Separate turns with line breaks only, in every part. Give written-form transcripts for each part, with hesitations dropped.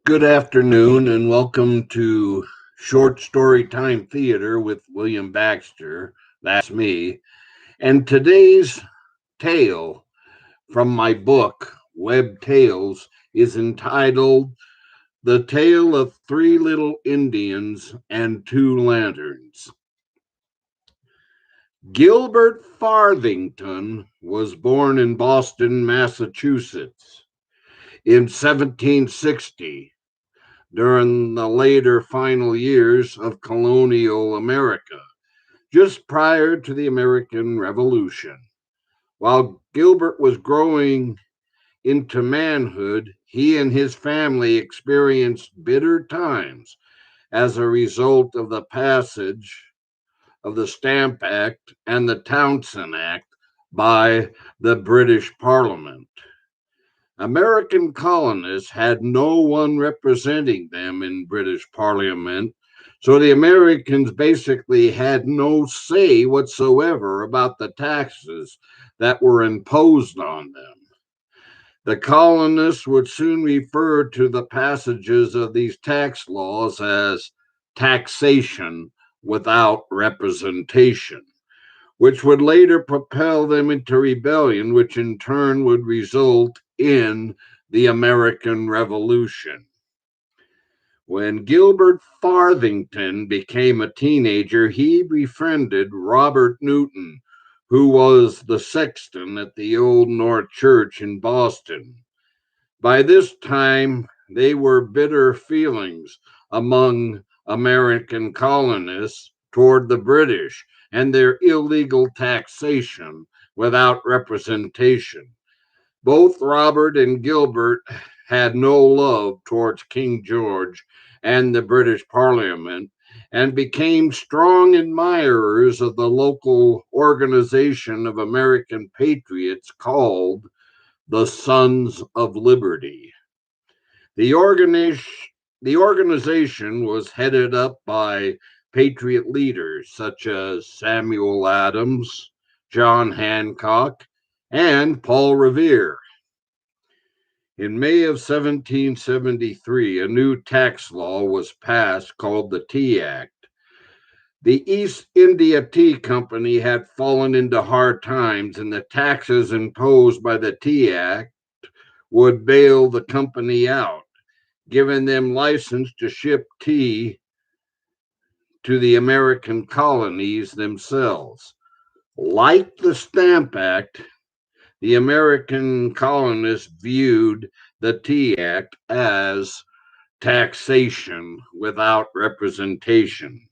Good afternoon and welcome to Short Story Time Theater with William Baxter. That's me. And today's tale from my book, Web Tales, is entitled The Tale of Three Little Indians and Two Lanterns. Gilbert Farthington was born in Boston, Massachusetts in 1760 during the later final years of colonial America, just prior to the American Revolution. While Gilbert was growing into manhood, he and his family experienced bitter times as a result of the passage of the Stamp Act and the Townshend Act by the British Parliament. American colonists had no one representing them in British Parliament, so the Americans basically had no say whatsoever about the taxes that were imposed on them. The colonists would soon refer to the passages of these tax laws as taxation without representation, which would later propel them into rebellion, which in turn would result in the American Revolution. When Gilbert Farthington became a teenager, he befriended Robert Newton, who was the sexton at the Old North Church in Boston. By this time, they were bitter feelings among American colonists toward the British and their illegal taxation without representation. Both Robert and Gilbert had no love towards King George and the British Parliament and became strong admirers of the local organization of American patriots called the Sons of Liberty. The, organi- the organization was headed up by patriot leaders such as Samuel Adams, John Hancock, and Paul Revere. In May of 1773, a new tax law was passed called the Tea Act. The East India Tea Company had fallen into hard times, and the taxes imposed by the Tea Act would bail the company out, giving them license to ship tea to the American colonies themselves. Like the Stamp Act, the American colonists viewed the Tea Act as taxation without representation.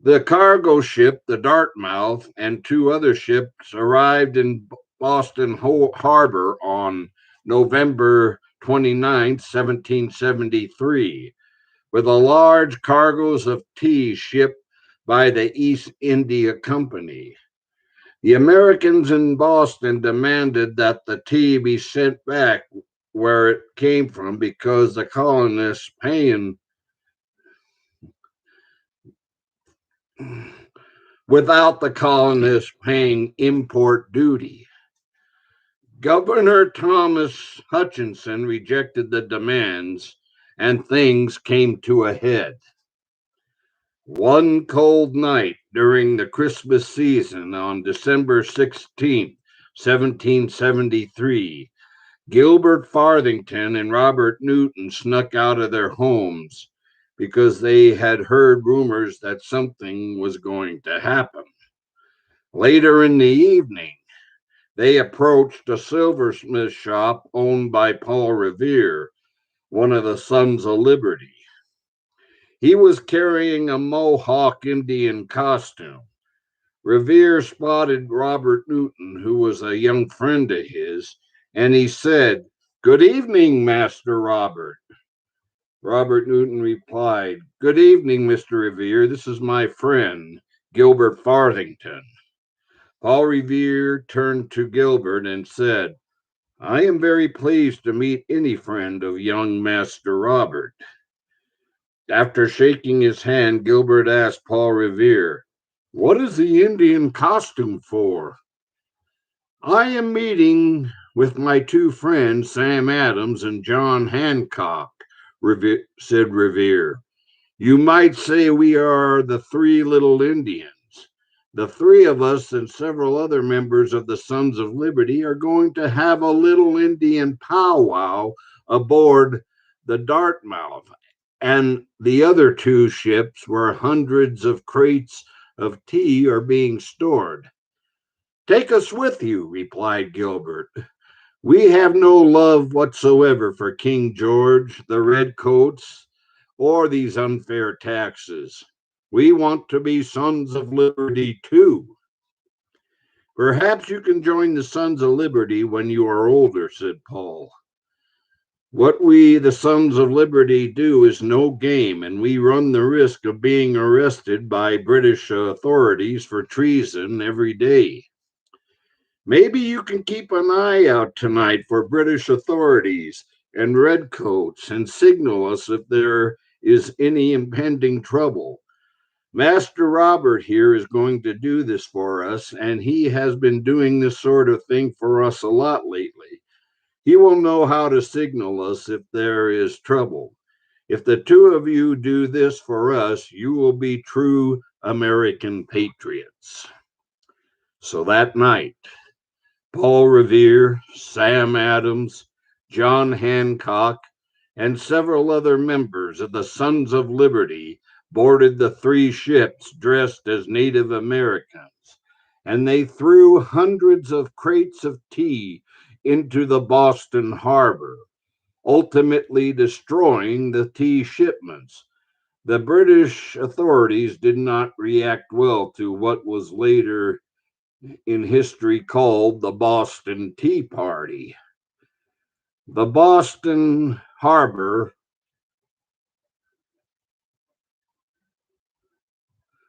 The cargo ship, the Dartmouth, and two other ships arrived in Boston Harbor on November 29, 1773, with a large cargoes of tea shipped by the East India Company. The Americans in Boston demanded that the tea be sent back where it came from because the colonists paying without the colonists paying import duty. Governor Thomas Hutchinson rejected the demands and things came to a head. One cold night during the Christmas season on December 16th, 1773, Gilbert Farthington and Robert Newton snuck out of their homes because they had heard rumors that something was going to happen. Later in the evening, they approached a silversmith shop owned by Paul Revere, one of the Sons of Liberty. He was carrying a Mohawk Indian costume. Revere spotted Robert Newton, who was a young friend of his, and he said, "Good evening, Master Robert." Robert Newton replied, "Good evening, Mr. Revere. This is my friend, Gilbert Farthington." Paul Revere turned to Gilbert and said, "I am very pleased to meet any friend of young Master Robert." After shaking his hand, Gilbert asked Paul Revere, "What is the Indian costume for?" "I am meeting with my two friends, Sam Adams and John Hancock," said Revere. You might say we are the three little Indians. The three of us and several other members of the Sons of Liberty are going to have a little Indian powwow aboard the Dartmouth and the other two ships where hundreds of crates of tea are being stored. Take us with you, replied Gilbert. We have no love whatsoever for King George, the Redcoats, or these unfair taxes. We want to be Sons of Liberty too. Perhaps you can join the Sons of Liberty when you are older, said Paul. What we, the Sons of Liberty, do is no game, and we run the risk of being arrested by British authorities for treason every day. Maybe you can keep an eye out tonight for British authorities and redcoats and signal us if there is any impending trouble. Master Robert here is going to do this for us, and he has been doing this sort of thing for us a lot lately. He will know how to signal us if there is trouble. If the two of you do this for us, you will be true American patriots. So that night, Paul Revere, Sam Adams, John Hancock, and several other members of the Sons of Liberty boarded the three ships dressed as Native Americans, and they threw hundreds of crates of tea into the Boston harbor, ultimately destroying the tea shipments. The British authorities did not react well to what was later in history called the Boston Tea Party. The Boston Harbor,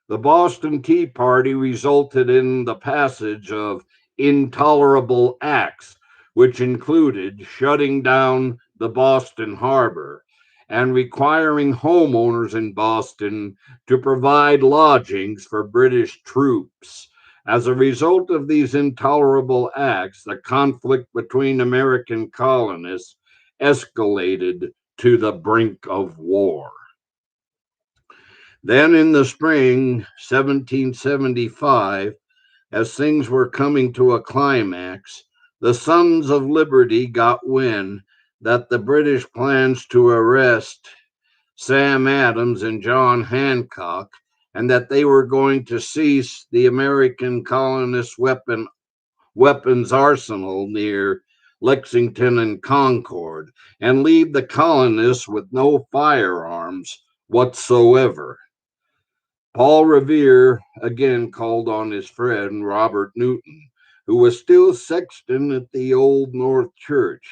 the Boston Tea Party resulted in the passage of Intolerable Acts, which included shutting down the Boston Harbor and requiring homeowners in Boston to provide lodgings for British troops. As a result of these intolerable acts, the conflict between American colonists escalated to the brink of war. Then in the spring 1775, as things were coming to a climax, the Sons of Liberty got wind that the British plans to arrest Sam Adams and John Hancock, and that they were going to cease the American colonists' weapons arsenal near Lexington and Concord, and leave the colonists with no firearms whatsoever. Paul Revere again called on his friend Robert Newton, who was still sexton at the Old North Church.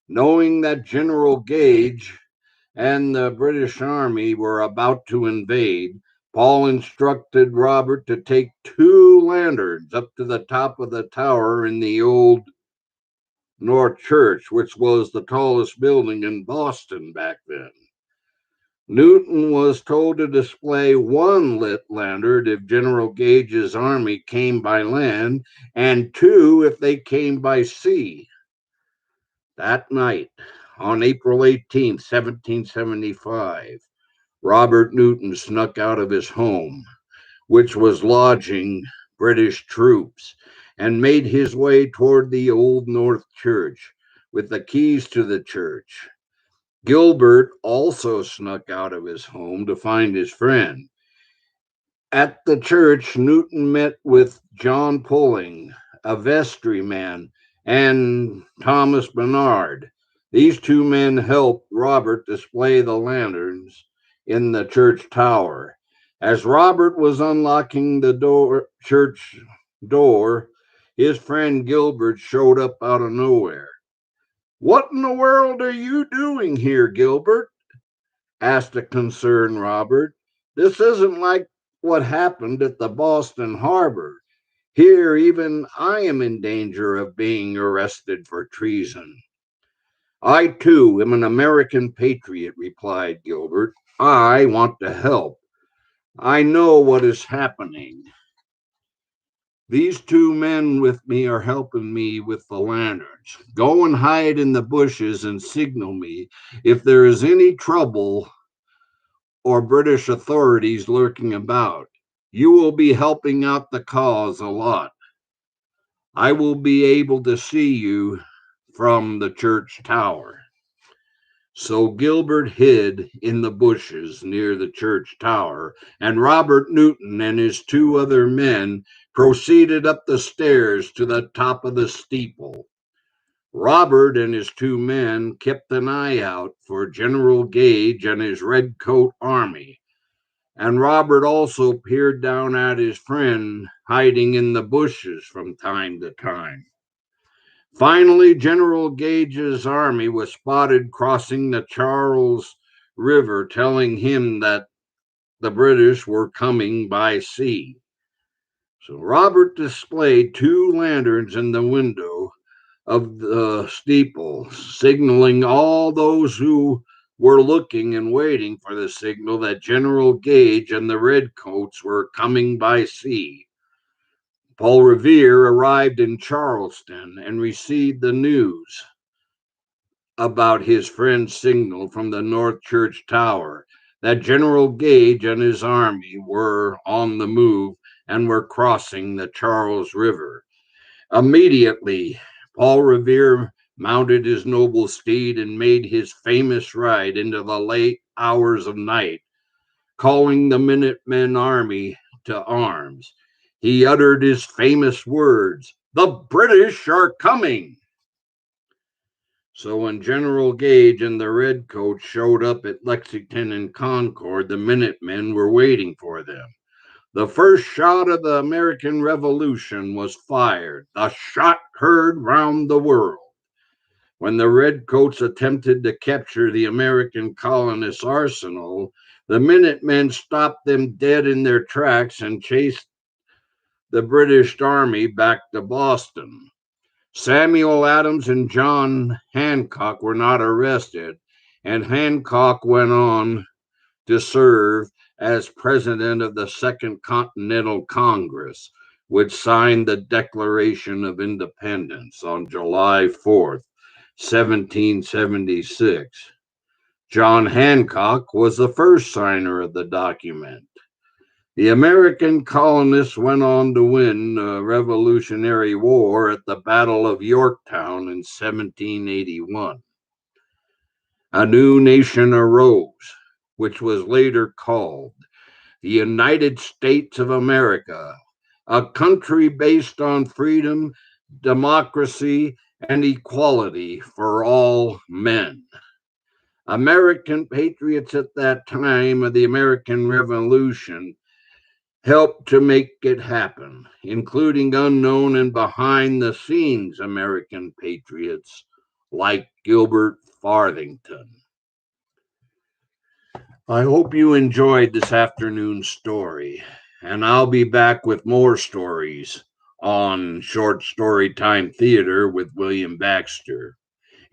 Knowing that General Gage and the British Army were about to invade, Paul instructed Robert to take two lanterns up to the top of the tower in the Old North Church, which was the tallest building in Boston back then. Newton was told to display one lit lantern if General Gage's army came by land, and two if they came by sea. That night, on April 18th, 1775, Robert Newton snuck out of his home, which was lodging British troops, and made his way toward the Old North Church with the keys to the church. Gilbert also snuck out of his home to find his friend. At the church, Newton met with John Pulling, a vestryman, and Thomas Bernard. These two men helped Robert display the lanterns in the church tower. As Robert was unlocking the church door, his friend Gilbert showed up out of nowhere. "What in the world are you doing here, Gilbert?" asked a concerned Robert. "This isn't like what happened at the Boston Harbor. Here, even I am in danger of being arrested for treason." "I, too, am an American patriot," replied Gilbert. "I want to help. I know what is happening." These two men with me are helping me with the lanterns. Go and hide in the bushes and signal me if there is any trouble or British authorities lurking about. You will be helping out the cause a lot. I will be able to see you from the church tower." So Gilbert hid in the bushes near the church tower, and Robert Newton and his two other men proceeded up the stairs to the top of the steeple. Robert and his two men kept an eye out for General Gage and his redcoat army, and Robert also peered down at his friend hiding in the bushes from time to time. Finally, General Gage's army was spotted crossing the Charles River, telling him that the British were coming by sea. So Robert displayed two lanterns in the window of the steeple, signaling all those who were looking and waiting for the signal that General Gage and the Redcoats were coming by sea. Paul Revere arrived in Charleston and received the news about his friend's signal from the North Church Tower that General Gage and his army were on the move and were crossing the Charles River. Immediately, Paul Revere mounted his noble steed and made his famous ride into the late hours of night, calling the Minutemen army to arms. He uttered his famous words, "The British are coming." So when General Gage and the Redcoats showed up at Lexington and Concord, the Minutemen were waiting for them. The first shot of the American Revolution was fired, the shot heard round the world. When the Redcoats attempted to capture the American colonists' arsenal, the Minutemen stopped them dead in their tracks and chased the British army back to Boston. Samuel Adams and John Hancock were not arrested, and Hancock went on to serve as president of the Second Continental Congress, which signed the Declaration of Independence on July 4th, 1776. John Hancock was the first signer of the document. The American colonists went on to win the Revolutionary War at the Battle of Yorktown in 1781. A new nation arose, which was later called the United States of America, a country based on freedom, democracy, and equality for all men. American patriots at that time of the American Revolution helped to make it happen, including unknown and behind the scenes American patriots like Gilbert Farthington. I hope you enjoyed this afternoon's story, and I'll be back with more stories on Short Story Time Theater with William Baxter.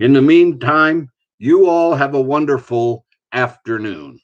In the meantime, you all have a wonderful afternoon.